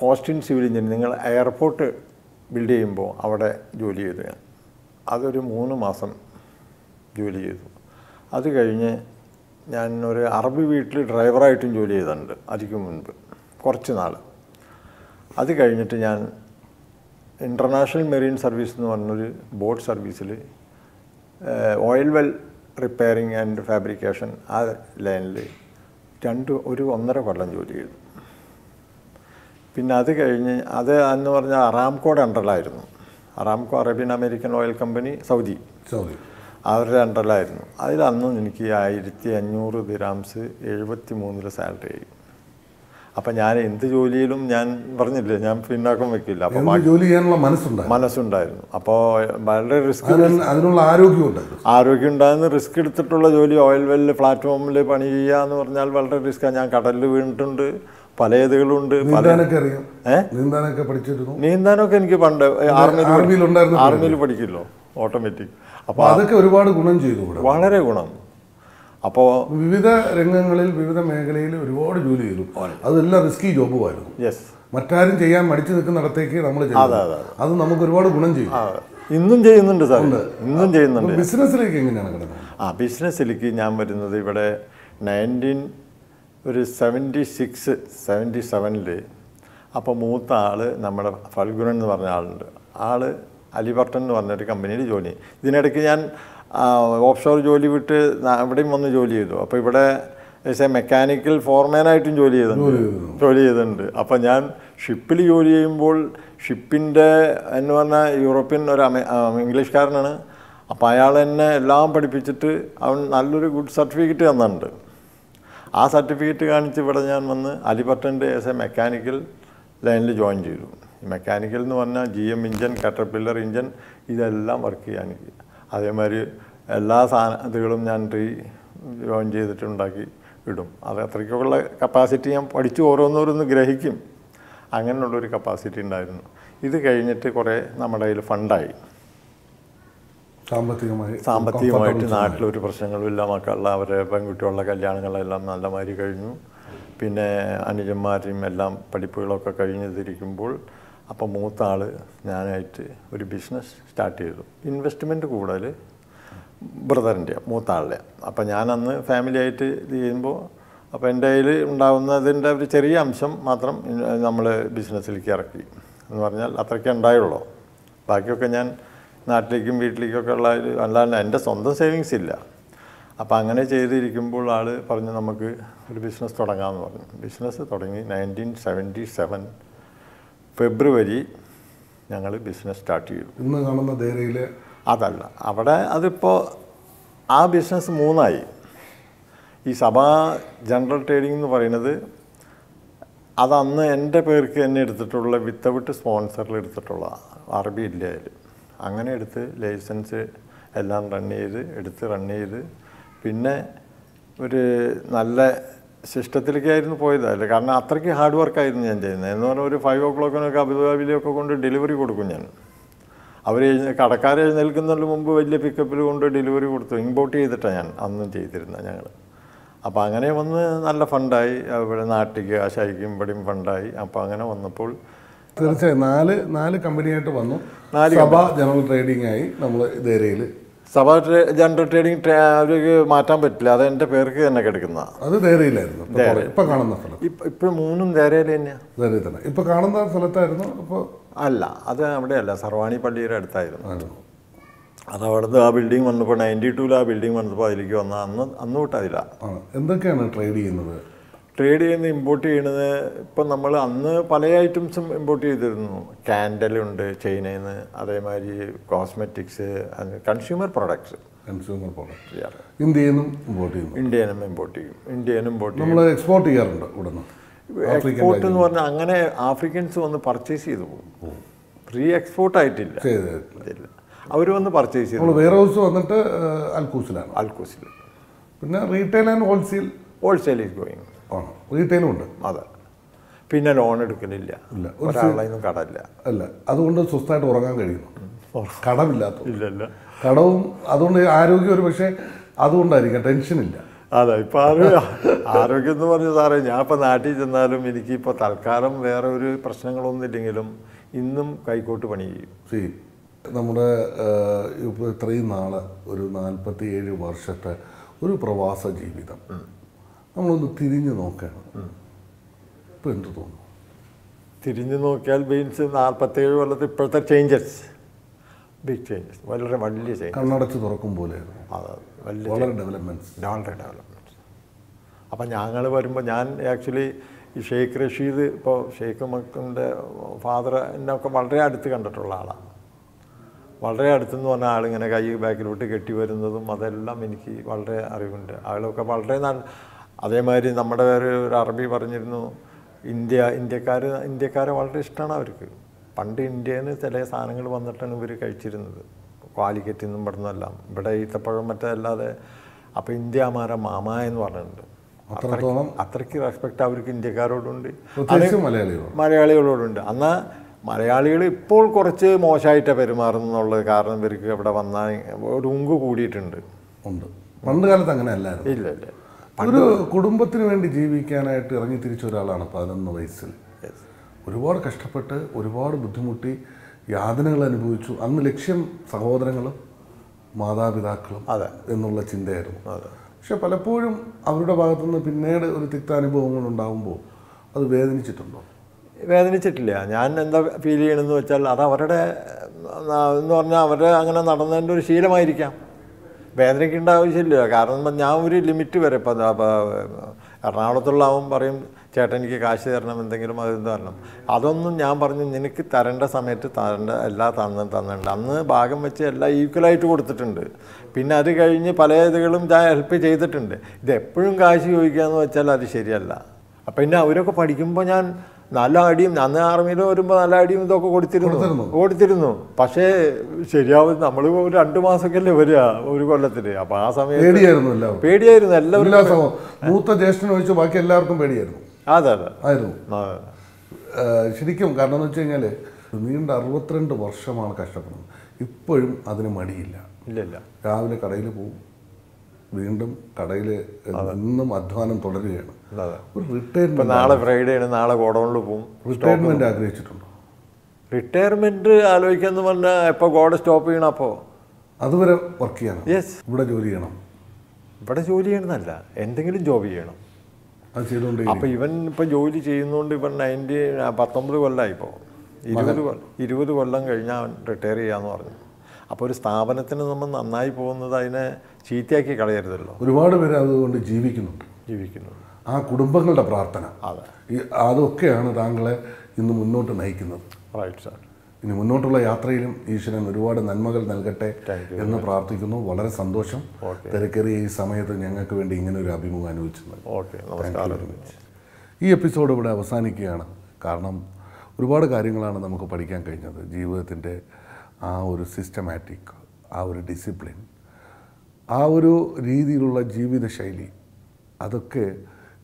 കോസ്റ്റിൻ സിവിൽ എഞ്ചിനീയറിംഗ്, നിങ്ങൾ എയർപോർട്ട് ബിൽഡ് ചെയ്യുമ്പോൾ അവിടെ ജോലി ചെയ്തു ഞാൻ. അതൊരു 3 മാസം ജോലി ചെയ്തു. അത് കഴിഞ്ഞ് ഞാൻ ഒരു അറബി വീട്ടിൽ ഡ്രൈവറായിട്ടും ജോലി ചെയ്തിട്ടുണ്ട് അതിക്ക് മുൻപ് കുറച്ച് നാൾ. അത് കഴിഞ്ഞിട്ട് ഞാൻ ഇൻ്റർനാഷണൽ മെറീൻ സർവീസ് എന്ന് പറഞ്ഞൊരു ബോട്ട് സർവീസിൽ oil well repairing and fabrication ആ ലൈനിൽ 1.5 കൊല്ലം ജോലി ചെയ്തു. പിന്നെ അത് കഴിഞ്ഞ് അത് എന്ന് പറഞ്ഞാൽ അറാംകോയുടെ അണ്ടറിലായിരുന്നു. Aramco Arabian American oil company, Saudi, അവരുടെ അണ്ടറിലായിരുന്നു. അതിലന്ന് എനിക്ക് 1500 ദിറാംസ് 73-ൽ സാലറി ആയി. അപ്പം ഞാൻ എന്ത് ജോലിയിലും ഞാൻ പറഞ്ഞില്ലേ, ഞാൻ പിന്നാക്കം വെക്കില്ല. അപ്പം ജോലി ചെയ്യാനുള്ള മനസ്സുണ്ടായിരുന്നു. അപ്പോൾ വളരെ റിസ്ക്, അതിനുള്ള ആരോഗ്യം ഉണ്ടാകുന്ന റിസ്ക് എടുത്തിട്ടുള്ള ജോലി. ഓയിൽ വെല്ല് പ്ലാറ്റ്ഫോമിൽ പണി ചെയ്യുക എന്ന് പറഞ്ഞാൽ വളരെ റിസ്ക്കാണ്. ഞാൻ കടലിൽ വീണിട്ടുണ്ട്, പല ഇതുകളുണ്ട്. നീന്താനൊക്കെ എനിക്ക് പണ്ട് ആർമിയിൽ പഠിക്കില്ലോ, ഓട്ടോമാറ്റിക്. അപ്പോൾ അതൊക്കെ ഒരുപാട് ഗുണം ചെയ്തു, വളരെ ഗുണം. അപ്പോൾ വിവിധ രംഗങ്ങളിൽ വിവിധ മേഖലയിൽ ഒരുപാട് ജോലി ചെയ്തു. അതെല്ലാം റിസ്കി ജോബുമായിരുന്നു. യെസ്, മറ്റാരും ചെയ്യാൻ മടിച്ചു നിൽക്കുന്നിടത്തേക്ക് നമ്മൾ അത് നമുക്ക് ഒരുപാട് ഗുണം ചെയ്യും. ഇന്നും ചെയ്യുന്നുണ്ട് സാർ, ഇന്നും ചെയ്യുന്നുണ്ട്. ബിസിനസ്സിലേക്ക് എങ്ങനെയാണ് കിടന്നത്? ബിസിനസ്സിലേക്ക് ഞാൻ വരുന്നത് ഇവിടെ 1976-77-ൽ. അപ്പോൾ മൂത്ത ആൾ നമ്മുടെ ഫൽഗുനൻ എന്ന് പറഞ്ഞ ആളുണ്ട്. ആൾ അലിബർട്ടൻ എന്ന് പറഞ്ഞൊരു കമ്പനിയിൽ ജോലി. ഇതിനിടയ്ക്ക് ഞാൻ ഓഫ് ഷോർ ജോലി വിട്ട് ഇവിടെയും വന്ന് ജോലി ചെയ്തു. അപ്പോൾ ഇവിടെ മെക്കാനിക്കൽ ഫോർമാനായിട്ടും ജോലി ചെയ്തിട്ടുണ്ട്. അപ്പോൾ ഞാൻ ഷിപ്പിൽ ജോലി ചെയ്യുമ്പോൾ ഷിപ്പിൻ്റെ എന്ന് പറഞ്ഞാൽ യൂറോപ്യൻ ഒരു ഇംഗ്ലീഷുകാരനാണ്. അപ്പോൾ അയാൾ എന്നെ എല്ലാം പഠിപ്പിച്ചിട്ട് അവൻ നല്ലൊരു ഗുഡ് സർട്ടിഫിക്കറ്റ് തന്നിട്ടുണ്ട്. ആ സർട്ടിഫിക്കറ്റ് കാണിച്ച് ഇവിടെ ഞാൻ വന്ന് അലിബർട്ടൻ്റെ മെക്കാനിക്കൽ ലൈനിൽ ജോയിൻ ചെയ്തു. മെക്കാനിക്കൽ എന്ന് പറഞ്ഞാൽ GM ഇഞ്ചൻ, കാറ്റർപില്ലർ ഇഞ്ചൻ, ഇതെല്ലാം വർക്ക് ചെയ്യാൻ എനിക്ക്. അതേമാതിരി എല്ലാ ഇതുകളും ഞാൻ ജോയിൻ ചെയ്തിട്ടുണ്ടാക്കി. ഇടും. അത് അത്രയ്ക്കുള്ള കപ്പാസിറ്റി ഞാൻ പഠിച്ച് ഓരോന്നോരോന്ന് ഗ്രഹിക്കും. അങ്ങനെയുള്ളൊരു കപ്പാസിറ്റി ഉണ്ടായിരുന്നു. ഇത് കഴിഞ്ഞിട്ട് കുറേ നമ്മുടെ കയ്യിൽ ഫണ്ടായി. സാമ്പത്തികമായിട്ട് നാട്ടിലൊരു പ്രശ്നങ്ങളുമില്ല. മക്കളുടെ അവരെ പെൺകുട്ടികളുടെ കല്യാണങ്ങളെല്ലാം നല്ല മാതിരി കഴിഞ്ഞു. പിന്നെ അനുജന്മാരെയും എല്ലാം പഠിപ്പുകളൊക്കെ കഴിഞ്ഞിരിക്കുമ്പോൾ അപ്പോൾ മൂത്ത ആൾ ഞാനായിട്ട് ഒരു ബിസിനസ് സ്റ്റാർട്ട് ചെയ്തു. ഇൻവെസ്റ്റ്മെൻറ്റ് കൂടുതൽ ബ്രദറിൻ്റെ മൂത്ത ആളുടെ. അപ്പോൾ ഞാനന്ന് ഫാമിലി ആയിട്ട് ഇത് ചെയ്യുമ്പോൾ അപ്പോൾ എൻ്റെ കയ്യിൽ ഉണ്ടാകുന്നതിൻ്റെ ഒരു ചെറിയ അംശം മാത്രം നമ്മൾ ബിസിനസ്സിലേക്ക് ഇറക്കി എന്ന് പറഞ്ഞാൽ അത്രയ്ക്കേ ഉണ്ടായുള്ളൂ. ബാക്കിയൊക്കെ ഞാൻ നാട്ടിലേക്കും വീട്ടിലേക്കൊക്കെ ഉള്ള അല്ലാണ്ട് എൻ്റെ സ്വന്തം സേവിങ്സ് ഇല്ല. അപ്പോൾ അങ്ങനെ ചെയ്തിരിക്കുമ്പോൾ ആൾ പറഞ്ഞു നമുക്ക് ഒരു ബിസിനസ് തുടങ്ങാമെന്ന് പറഞ്ഞു. ബിസിനസ് തുടങ്ങി 1977 ഫെബ്രുവരി ഞങ്ങൾ ബിസിനസ് സ്റ്റാർട്ട് ചെയ്തു. ഇന്ന് കാണുന്ന ദേരയിൽ അതല്ല, അവിടെ അതിപ്പോൾ ആ ബിസിനസ് 3ആയി. ഈ സഭ ജനറൽ ട്രേഡിംഗ് എന്ന് പറയുന്നത് അതന്ന് എൻ്റെ പേർക്ക് തന്നെ എടുത്തിട്ടുള്ള വിത്തൗട്ട് സ്പോൺസറിൽ എടുത്തിട്ടുള്ള അറബി ഇല്ലയിൽ അങ്ങനെ എടുത്ത് ലൈസൻസ് എല്ലാം റൺ ചെയ്ത് പിന്നെ ഒരു നല്ല സിസ്റ്റത്തിലേക്കായിരുന്നു പോയതല്ല. കാരണം അത്രയ്ക്ക് ഹാർഡ് വർക്കായിരുന്നു ഞാൻ ചെയ്യുന്നത്. എന്ന് പറഞ്ഞാൽ ഒരു 5 o'clock അബുദാബിയിലൊക്കെ കൊണ്ട് ഡെലിവറി കൊടുക്കും ഞാൻ. അവർ കടക്കാരെ എഴുന്നേൽക്കുന്നതിന് മുമ്പ് വലിയ പിക്കപ്പിൽ കൊണ്ട് ഡെലിവറി കൊടുത്തു. ഇമ്പോർട്ട് ചെയ്തിട്ടാണ് ഞാൻ അന്നും ചെയ്തിരുന്നത് ഞങ്ങൾ. അപ്പോൾ അങ്ങനെ വന്ന് നല്ല ഫണ്ടായി. ഇവിടെ നാട്ടിലേക്ക് കാശായിക്കും ഇവിടെയും ഫണ്ടായി. അപ്പോൾ അങ്ങനെ വന്നപ്പോൾ തീർച്ചയായും നാല് കമ്പനിയായിട്ട് വന്നു. സഭ ജനറൽ ട്രേഡിംഗ് ആയി. നമ്മൾ ദേരയിൽ സഭ ജനറൽ ട്രേഡിംഗ് അവർക്ക് മാറ്റാൻ പറ്റില്ല. അത് എൻ്റെ പേർക്ക് തന്നെ കിടക്കുന്ന. അത് ദേരയിലായിരുന്നു. ഇപ്പൊ കാണുന്ന സ്ഥലം ഇപ്പം 3ഉം ദേരയിൽ തന്നെയാണ്. ദേരയിൽ തന്നെ ഇപ്പൊ കാണുന്ന സ്ഥലത്തായിരുന്നു. അപ്പോൾ അല്ല, അത് അവിടെയല്ല, സർവാണി പള്ളിയുടെ അടുത്തായിരുന്നു. അത് അവിടുന്ന് ആ ബിൽഡിംഗ് വന്നപ്പോൾ 92 ആ ബിൽഡിംഗ് വന്നപ്പോൾ അതിലേക്ക് വന്ന അന്ന് തൊട്ട് അതിലാണ്. എന്തൊക്കെയാണ് ട്രേഡ് ചെയ്യുന്നത്? ട്രേഡ് ചെയ്യുന്നത് ഇമ്പോർട്ട് ചെയ്യുന്നത് ഇപ്പം നമ്മൾ അന്ന് പല ഐറ്റംസും ഇമ്പോർട്ട് ചെയ്തിരുന്നു. കാൻഡലുണ്ട് ചൈനയിൽ നിന്ന്, അതേമാതിരി കോസ്മെറ്റിക്സ്, കൺസ്യൂമർ പ്രൊഡക്ട്സ്. ഇന്ത്യനും ഇമ്പോർട്ട് ചെയ്യും. ഇന്ത്യനും ഇമ്പോർട്ട് ചെയ്യും. നമ്മൾ എക്സ്പോർട്ട് ചെയ്യാറുണ്ട് ഇവിടുന്ന്. എക്സ്പോർട്ട് എന്ന് പറഞ്ഞാൽ അങ്ങനെ ആഫ്രിക്കൻസ് വന്ന് പർച്ചേസ് ചെയ്ത് പോകും. റീ എക്സ്പോർട്ട് ആയിട്ടില്ല, അവർ വന്ന് പർച്ചേസ് ചെയ്തു. വെയർ ഹൗസ് വന്നിട്ട് അൽക്കൂസിൽ. പിന്നെ retail and wholesale is going. റീറ്റെയിലും ഉണ്ട്. അതെ. പിന്നെ ലോൺ എടുക്കലില്ല, ഒരാളൊന്നും കടമില്ല. അല്ല, അതുകൊണ്ട് സ്വസ്ഥമായിട്ട് ഉറങ്ങാൻ കഴിയുന്നു. കടമില്ലാത്ത ഇല്ലല്ല. കടവും അതുകൊണ്ട് ആരോഗ്യം ഒരു പക്ഷേ അതുകൊണ്ടായിരിക്കാം, ടെൻഷനില്ല. അതെ. ഇപ്പം ആരോഗ്യം എന്ന് പറഞ്ഞ സാറേ, ഞാൻ ഇപ്പം നാട്ടിൽ ചെന്നാലും എനിക്കിപ്പോൾ തൽക്കാലം വേറെ ഒരു പ്രശ്നങ്ങളൊന്നും ഇല്ലെങ്കിലും ഇന്നും കൈക്കോട്ട് പണി ചെയ്യും. നമ്മുടെ ഇപ്പോൾ ഇത്രയും നാളെ ഒരു 47 വർഷത്തെ ഒരു പ്രവാസ ജീവിതം നമ്മളൊന്ന് തിരിഞ്ഞു നോക്കുകയാണ്. ഇപ്പം എന്ത് തോന്നുന്നു? തിരിഞ്ഞു നോക്കിയാൽ മീൻസ് 47 കൊല്ലത്ത് ഇപ്പോഴത്തെ ചേഞ്ചസ്, ബിഗ് ചേഞ്ചസ്, വളരെ വലിയ ചേഞ്ചസ്. കണ്ണടച്ച് തുറക്കും പോലെ വളരെ ഡെവലപ്മെൻറ്റ്സ്. അപ്പം ഞങ്ങൾ വരുമ്പോൾ ഞാൻ ആക്ച്വലി ഈ ഷെയ്ഖ് റഷീദ്, ഇപ്പോൾ ഷെയ്ഖ് മക്കളുടെ ഫാദർ എന്നൊക്കെ വളരെ അടുത്ത് കണ്ടിട്ടുള്ള ആളാണ്. വളരെ അടുത്തെന്ന് പറഞ്ഞ ആളിങ്ങനെ കൈ ബാക്കിലോട്ട് കെട്ടി വരുന്നതും അതെല്ലാം എനിക്ക് വളരെ അറിവുണ്ട്. ആളൊക്കെ വളരെ അതേമാതിരി നമ്മുടെ ഒരു അറബി പറഞ്ഞിരുന്നു, ഇന്ത്യക്കാരെ വളരെ ഇഷ്ടമാണ് അവർക്ക്. പണ്ട് ഇന്ത്യയിൽ നിന്ന് ചില സാധനങ്ങൾ വന്നിട്ടാണ് ഇവർ കഴിച്ചിരുന്നത്. കാലിക്കറ്റിൽ നിന്നും പെടുന്നെല്ലാം ഇവിടെ ഈത്തപ്പഴം മറ്റല്ലാതെ. അപ്പോൾ ഇന്ത്യാമാര മാമ എന്ന് പറഞ്ഞിട്ടുണ്ട്. അത്രയ്ക്ക് റെസ്പെക്റ്റ് അവർക്ക് ഇന്ത്യക്കാരോടുണ്ട്, മലയാളികളോടുണ്ട്. അന്ന് മലയാളികൾ ഇപ്പോൾ കുറച്ച് മോശമായിട്ടാണ് പെരുമാറുന്നുള്ളത്. കാരണം ഇവർക്ക് ഇവിടെ വന്നാൽ ഒരു ഉങ്ക് കൂടിയിട്ടുണ്ട്. പണ്ട് കാലത്ത് അങ്ങനെ അല്ലായിരുന്നു. ഇല്ല. ഒരു കുടുംബത്തിന് വേണ്ടി ജീവിക്കാനായിട്ട് ഇറങ്ങി തിരിച്ച ഒരാളാണ് 11 വയസ്സിൽ. ഒരുപാട് കഷ്ടപ്പെട്ട് ഒരുപാട് ബുദ്ധിമുട്ടി യാതനകൾ അനുഭവിച്ചു. അന്ന് ലക്ഷ്യം സഹോദരങ്ങളും മാതാപിതാക്കളും എന്നുള്ള ചിന്തയായിരുന്നു. പക്ഷെ പലപ്പോഴും അവരുടെ ഭാഗത്തുനിന്ന് പിന്നീട് ഒരു തിക്താനുഭവങ്ങൾ ഉണ്ടാകുമ്പോൾ അത് വേദനിച്ചിട്ടുണ്ടോ? വേദനിച്ചിട്ടില്ല. ഞാൻ എന്താ ഫീൽ ചെയ്യണമെന്ന് വെച്ചാൽ അത് അവരുടെ എന്ന് പറഞ്ഞാൽ അവരുടെ അങ്ങനെ നടന്നതിൻ്റെ ഒരു ശീലമായിരിക്കാം. വേദനിക്കേണ്ട ആവശ്യമില്ല. കാരണം ഞാൻ ഒരു ലിമിറ്റ് വരെ ഇപ്പം എറണാകുളത്തുള്ളവൻ പറയും, ചേട്ടൻ എനിക്ക് കാശ് തരണം, എന്തെങ്കിലും അതെന്ത് തരണം. അതൊന്നും ഞാൻ പറഞ്ഞു, നിനക്ക് തരേണ്ട സമയത്ത് എല്ലാം തന്നിട്ടുണ്ട്. അന്ന് ഭാഗം വെച്ച് എല്ലാം ഈക്വലായിട്ട് കൊടുത്തിട്ടുണ്ട്. പിന്നെ അത് കഴിഞ്ഞ് പല ഇതുകളും ഞാൻ ഹെൽപ്പ് ചെയ്തിട്ടുണ്ട്. ഇത് എപ്പോഴും കാശ് ചോദിക്കുക എന്ന് വെച്ചാൽ അത് ശരിയല്ല. അപ്പം പിന്നെ അവരൊക്കെ പഠിക്കുമ്പോൾ ഞാൻ നല്ല അടിയും അന്ന് ആർമിയിൽ വരുമ്പോൾ നല്ല അടിയും ഇതൊക്കെ കൊടുത്തിരുന്നു. പക്ഷേ ശരിയാവും, നമ്മൾ 2 മാസമൊക്കെയല്ലേ വരിക ഒരു കൊല്ലത്തിൽ. അപ്പോൾ ആ സമയത്ത് പേടിയായിരുന്നു എല്ലാവരും. മൂത്ത ജ്യേഷ്ഠൻ ഒഴിച്ച് ബാക്കി എല്ലാവർക്കും പേടിയായിരുന്നു. അതെ ആയിരുന്നു ശരിക്കും. കാരണം എന്ന് വെച്ച് കഴിഞ്ഞാൽ നീണ്ട 62 വർഷമാണ് കഷ്ടപ്പെടുന്നത്. ഇപ്പോഴും അതിന് മടിയില്ല. ഇല്ല, രാവിലെ കടയിൽ പോകും, വീണ്ടും കടയിൽ എന്നും അധ്വാനം തുടരുകയാണ്. ഒരു റിട്ടയർമെന്റ്, നാളെ ഫ്രൈഡേ ആണ്, നാളെ ഗോഡൗണിൽ പോകും. റിട്ടയർമെന്റ് ആഗ്രഹിച്ചിട്ടുണ്ടോ? റിട്ടയർമെന്റ് ആലോചിക്കാന്ന് പറഞ്ഞാൽ എപ്പോൾ ഗോഡ് സ്റ്റോപ്പ് ചെയ്യണം, അപ്പോൾ അതുവരെ വർക്ക് ചെയ്യണം. യെസ്, ഇവിടെ ജോലി ചെയ്യണം. ഇവിടെ ജോലി ചെയ്യണമെന്നല്ല, എന്തെങ്കിലും ജോബ് ചെയ്യണം. അത് ചെയ്തുകൊണ്ട് അപ്പോൾ ഇവൻ ഇപ്പം ജോലി ചെയ്യുന്നതുകൊണ്ട് ഇവൻ 19 കൊല്ലമായി. ഇപ്പോൾ 20 കൊല്ലം കഴിഞ്ഞാൽ അവൻ റിട്ടയർ ചെയ്യാമെന്ന് പറഞ്ഞു. അപ്പോൾ ഒരു സ്ഥാപനത്തിന് നമ്മൾ നന്നായി പോകുന്നത് അതിനെ ചീത്തയാക്കി കളയരുതല്ലോ. ഒരുപാട് പേര് അതുകൊണ്ട് ജീവിക്കുന്നുണ്ട്. ആ കുടുംബങ്ങളുടെ പ്രാർത്ഥന, അതൊക്കെയാണ് താങ്കളെ ഇന്ന് മുന്നോട്ട് നയിക്കുന്നത്. Right sir. ഇനി മുന്നോട്ടുള്ള യാത്രയിലും ഈശ്വരൻ ഒരുപാട് നന്മകൾ നൽകട്ടെ എന്ന് പ്രാർത്ഥിക്കുന്നു. വളരെ സന്തോഷം തിരക്കേറിയ ഈ സമയത്ത് ഞങ്ങൾക്ക് വേണ്ടി ഇങ്ങനെ ഒരു അഭിമുഖം അനുവദിച്ചത്. ഈ എപ്പിസോഡ് ഇവിടെ അവസാനിക്കുകയാണ്. കാരണം ഒരുപാട് കാര്യങ്ങളാണ് നമുക്ക് പഠിക്കാൻ കഴിഞ്ഞത്. ജീവിതത്തിൻ്റെ ആ ഒരു സിസ്റ്റമാറ്റിക്, ആ ഒരു ഡിസിപ്ലിൻ, ആ ഒരു രീതിയിലുള്ള ജീവിതശൈലി, അതൊക്കെ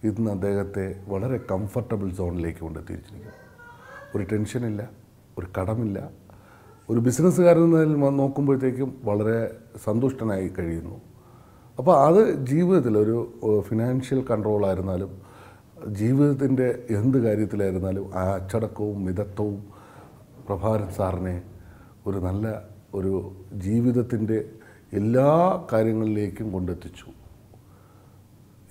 ഇന്ന് അദ്ദേഹത്തെ വളരെ കംഫർട്ടബിൾ സോണിലേക്ക് കൊണ്ടെത്തിയിരിക്കുന്നു. ഒരു ടെൻഷനില്ല, ഒരു കടമില്ല. ഒരു ബിസിനസ്സുകാരൻ നോക്കുമ്പോഴത്തേക്കും വളരെ സന്തുഷ്ടനായി കഴിയുന്നു. അപ്പോൾ അത് ജീവിതത്തിൽ ഒരു ഫിനാൻഷ്യൽ കൺട്രോളായിരുന്നാലും ജീവിതത്തിൻ്റെ എന്ത് കാര്യത്തിലായിരുന്നാലും ആ അച്ചടക്കവും മിതത്വവും പ്രഭാകരൻ സാറിനെ ഒരു നല്ല ഒരു ജീവിതത്തിൻ്റെ എല്ലാ കാര്യങ്ങളിലേക്കും കൊണ്ടെത്തിച്ചു.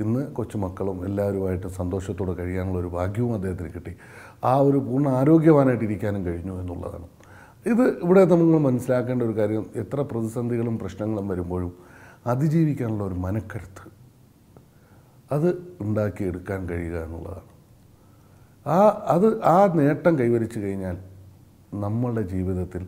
ഇന്ന് കൊച്ചുമക്കളും എല്ലാവരുമായിട്ട് സന്തോഷത്തോടെ കഴിയാനുള്ളൊരു ഭാഗ്യവും അദ്ദേഹത്തിന് കിട്ടി. ആ ഒരു പൂർണ്ണ ആരോഗ്യവാനായിട്ടിരിക്കാനും കഴിഞ്ഞു എന്നുള്ളതാണ്. ഇവിടെ നമ്മൾ മനസ്സിലാക്കേണ്ട ഒരു കാര്യം, എത്ര പ്രതിസന്ധികളും പ്രശ്നങ്ങളും വരുമ്പോഴും അതിജീവിക്കാനുള്ള ഒരു മനക്കരുത്ത്, അത് ഉണ്ടാക്കിയെടുക്കാൻ കഴിയുക എന്നുള്ളതാണ്. ആ നേട്ടം കൈവരിച്ചു കഴിഞ്ഞാൽ നമ്മളുടെ ജീവിതത്തിൽ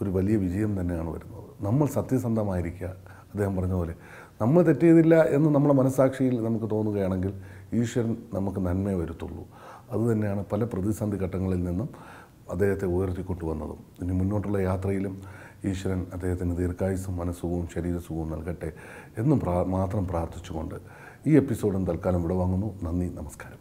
ഒരു വലിയ വിജയം തന്നെയാണ് വരുന്നത്. നമ്മൾ സത്യസന്ധമായിരിക്കുക. അദ്ദേഹം പറഞ്ഞ പോലെ നമ്മൾ തെറ്റ് ചെയ്തില്ല എന്ന് നമ്മളെ മനസ്സാക്ഷിയിൽ നമുക്ക് തോന്നുകയാണെങ്കിൽ ഈശ്വരൻ നമുക്ക് നന്മയെ വരുത്തുള്ളൂ. അതുതന്നെയാണ് പല പ്രതിസന്ധി ഘട്ടങ്ങളിൽ നിന്നും അദ്ദേഹത്തെ ഉയർത്തിക്കൊണ്ടുവന്നതും. ഇനി മുന്നോട്ടുള്ള യാത്രയിലും ഈശ്വരൻ അദ്ദേഹത്തിന് ദീർഘായുസ്സും മനസ്സുഖവും ശരീരസുഖവും നൽകട്ടെ എന്നും മാത്രം പ്രാർത്ഥിച്ചുകൊണ്ട് ഈ എപ്പിസോഡും തൽക്കാലം വിടവാങ്ങുന്നു. നന്ദി, നമസ്കാരം.